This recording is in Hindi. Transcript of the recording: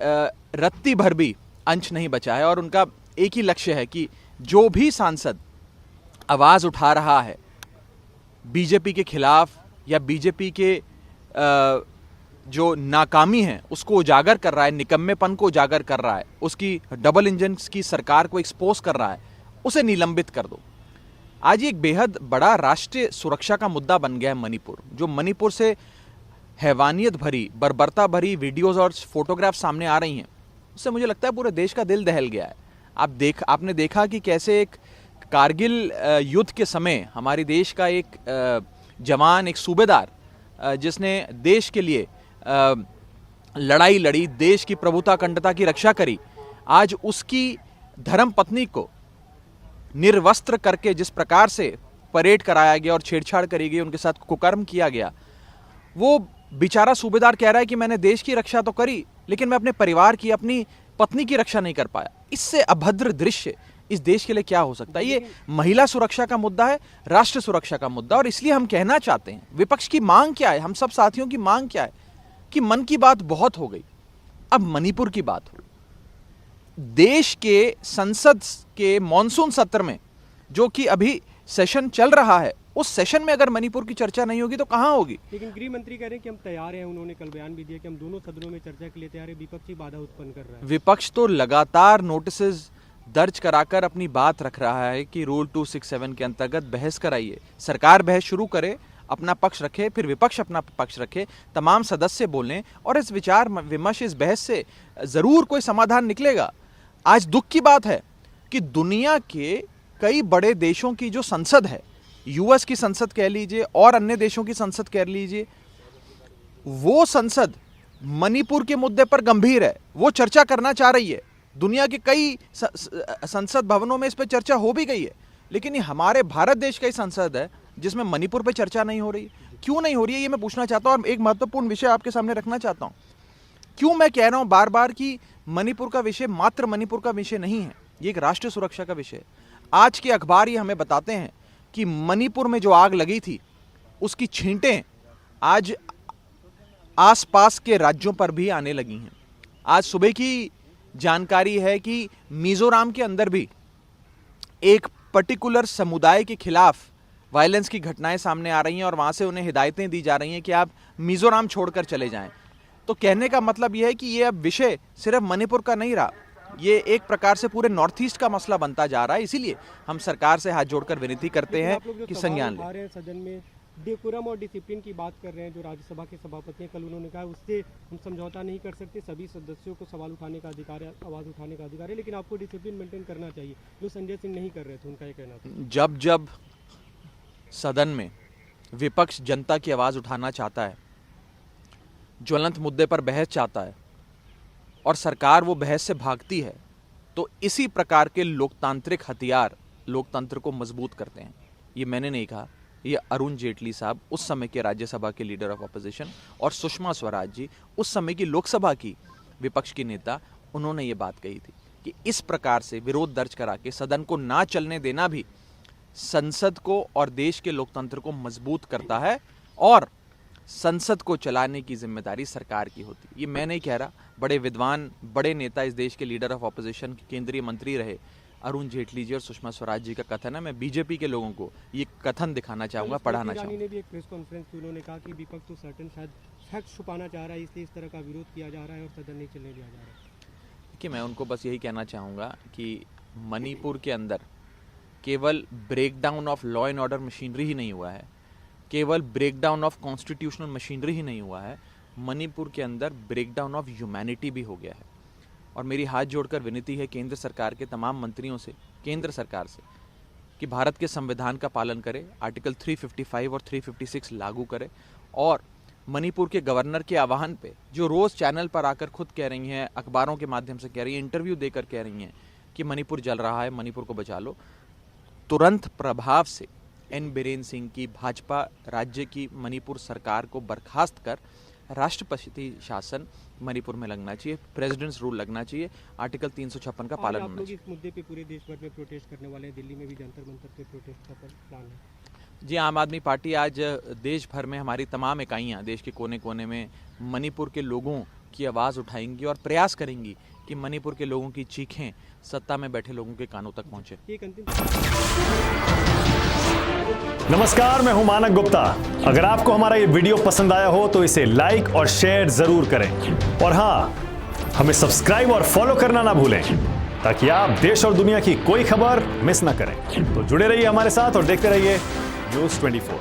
रत्ती भर भी अंश नहीं बचा है और उनका एक ही लक्ष्य है कि जो भी सांसद आवाज़ उठा रहा है बीजेपी के खिलाफ या बीजेपी के जो नाकामी है उसको उजागर कर रहा है, निकम्मेपन को उजागर कर रहा है, उसकी डबल इंजन की सरकार को एक्सपोज कर रहा है, उसे निलंबित कर दो। आज ये एक बेहद बड़ा राष्ट्रीय सुरक्षा का मुद्दा बन गया है मणिपुर। जो मणिपुर से हैवानियत भरी, बर्बरता भरी वीडियोस और फोटोग्राफ सामने आ रही हैं, उससे मुझे लगता है पूरे देश का दिल दहल गया है। आपने देखा कि कैसे एक कारगिल युद्ध के समय हमारे देश का एक जवान, एक सूबेदार जिसने देश के लिए लड़ाई लड़ी, देश की प्रभुता अखंडता की रक्षा करी, आज उसकी धर्म पत्नी को निर्वस्त्र करके जिस प्रकार से परेड कराया गया और छेड़छाड़ करी गई, उनके साथ कुकर्म किया गया, वो बेचारा सूबेदार कह रहा है कि मैंने देश की रक्षा तो करी लेकिन मैं अपने परिवार की, अपनी पत्नी की रक्षा नहीं कर पाया। इससे अभद्र दृश्य इस देश के लिए क्या हो सकता है? ये महिला सुरक्षा का मुद्दा है, राष्ट्र सुरक्षा का मुद्दा। और इसलिए हम कहना चाहते हैं, विपक्ष की मांग क्या है, हम सब साथियों की मांग क्या है कि मन की बात बहुत हो गई, अब मणिपुर की बात हो। देश के संसद के मॉनसून सत्र में, जो कि अभी सेशन चल रहा है, उस सेशन में अगर मणिपुर की चर्चा नहीं होगी तो कहां होगी? लेकिन गृह मंत्री कह रहे हैं कि हम तैयार हैं, उन्होंने कल बयान भी दिया कि हम दोनों सदनों में चर्चा के लिए तैयार हैं, विपक्षी बाधा उत्पन्न कर रहा है। विपक्ष तो लगातार नोटिस दर्ज कराकर अपनी बात रख रहा है कि रूल 267 के अंतर्गत बहस कराइए, सरकार बहस शुरू करे, अपना पक्ष रखे, फिर विपक्ष अपना पक्ष रखे, तमाम सदस्य बोलें और इस विचार विमर्श, इस बहस से जरूर कोई समाधान निकलेगा। आज दुख की बात है कि दुनिया के कई बड़े देशों की जो संसद है, यूएस की संसद कह लीजिए और अन्य देशों की संसद कह लीजिए, वो संसद मणिपुर के मुद्दे पर गंभीर है, वो चर्चा करना चाह रही है। दुनिया के कई संसद भवनों में इस पर चर्चा हो भी गई है, लेकिन ये हमारे भारत देश का ही संसद है जिसमें मणिपुर पर चर्चा नहीं हो रही। क्यों नहीं हो रही है ये मैं पूछना चाहता हूं और एक महत्वपूर्ण विषय आपके सामने रखना चाहता हूं। क्यों मैं कह रहा हूं बार बार कि मणिपुर का विषय मात्र मणिपुर का विषय नहीं है, ये एक राष्ट्रीय सुरक्षा का विषय है। आज के अखबार ये हमें बताते हैं कि मणिपुर में जो आग लगी थी उसकी छींटें आज आसपास के राज्यों पर भी आने लगी हैं। आज सुबह की जानकारी है कि मिजोरम के अंदर भी एक पर्टिकुलर समुदाय के खिलाफ वायलेंस की घटनाएं सामने आ रही हैं और वहां से उन्हें हिदायतें दी जा रही हैं कि आप मिजोरम छोड़कर चले जाएं। तो कहने का मतलब यह है कि यह अब विषय सिर्फ मणिपुर का नहीं रहा, ये एक प्रकार से पूरे नॉर्थ ईस्ट का मसला बनता जा रहा है। इसीलिए हम सरकार से हाथ जोड़कर विनती करते हैं कि संज्ञान लें। सदन में डेकोरम और डिसिप्लिन की बात कर रहे हैं, जो राज्यसभा के सभापति हैं, कल उन्होंने कहा उससे हम समझौता नहीं कर सकते, सभी सदस्यों को सवाल उठाने का अधिकार है, आवाज़ उठाने का अधिकार है, लेकिन आपको डिसिप्लिन मेंटेन करना चाहिए, जो संजय सिंह नहीं कर रहे थे, उनका ये कहना था। जब जब सदन में विपक्ष जनता की आवाज़ उठाना चाहता है, ज्वलंत मुद्दे पर बहस चाहता है और सरकार वो बहस से भागती है, तो इसी प्रकार के लोकतांत्रिक हथियार लोकतंत्र को मजबूत करते हैं। ये मैंने नहीं कहा, ये अरुण जेटली साहब, उस समय के राज्यसभा के लीडर ऑफ ऑपोजिशन, और सुषमा स्वराज जी, उस समय की लोकसभा की विपक्ष की नेता, उन्होंने ये बात कही थी कि इस प्रकार से विरोध दर्ज करा के सदन को ना चलने देना भी संसद को और देश के लोकतंत्र को मजबूत करता है और संसद को चलाने की जिम्मेदारी सरकार की होती है। ये मैं नहीं कह रहा, बड़े विद्वान, बड़े नेता, इस देश के लीडर ऑफ ऑपोजिशन, केंद्रीय मंत्री रहे अरुण जेटली जी और सुषमा स्वराज जी का कथन है। मैं बीजेपी के लोगों को ये कथन दिखाना चाहूंगा, पढ़ाना चाहूंगा। ने भी एक प्रेस कॉन्फ्रेंस की, उन्होंने कहा कि विपक्ष तो सर्टेन शायद फैक्ट छुपाना चाह रहा है, इसलिए इस तरह का विरोध किया जा रहा है और सदन नहीं चलने दिया जा रहा है। देखिए, मैं उनको बस यही कहना चाहूँगा कि मणिपुर के अंदर केवल breakdown of law and order machinery ही नहीं हुआ है, केवल ब्रेकडाउन ऑफ कॉन्स्टिट्यूशनल मशीनरी ही नहीं हुआ है, मणिपुर के अंदर ब्रेकडाउन ऑफ ह्यूमैनिटी भी हो गया है। और मेरी हाथ जोड़कर विनती है केंद्र सरकार के तमाम मंत्रियों से, केंद्र सरकार से, कि भारत के संविधान का पालन करे, आर्टिकल 355 और 356 लागू करे और मणिपुर के गवर्नर के आह्वान पे, जो रोज़ चैनल पर आकर खुद कह रही हैं, अखबारों के माध्यम से कह रही हैं, इंटरव्यू देकर कह रही हैं कि मणिपुर जल रहा है, मणिपुर को बचा लो, तुरंत प्रभाव से एन बीरेन सिंह की भाजपा राज्य की मणिपुर सरकार को बर्खास्त कर राष्ट्रपति शासन मणिपुर में लगना चाहिए, प्रेसिडेंट्स रूल लगना चाहिए, आर्टिकल 356 का पालन होना चाहिए। इस मुद्दे पे पूरे देश भर में प्रोटेस्ट करने वाले हैं, दिल्ली में भी जंतर मंतर पे प्रोटेस्ट का प्लान है। जी, आम आदमी पार्टी आज देश भर में, हमारी तमाम इकाइयाँ देश के कोने कोने में मणिपुर के लोगों की आवाज़ उठाएंगी और प्रयास करेंगी कि मणिपुर के लोगों की चीखें सत्ता में बैठे लोगों के कानों तक पहुंचे। एक अंतिम नमस्कार, मैं हूं मानक गुप्ता। अगर आपको हमारा ये वीडियो पसंद आया हो तो इसे लाइक और शेयर जरूर करें और हाँ, हमें सब्सक्राइब और फॉलो करना ना भूलें ताकि आप देश और दुनिया की कोई खबर मिस ना करें। तो जुड़े रहिए हमारे साथ और देखते रहिए न्यूज़ 24।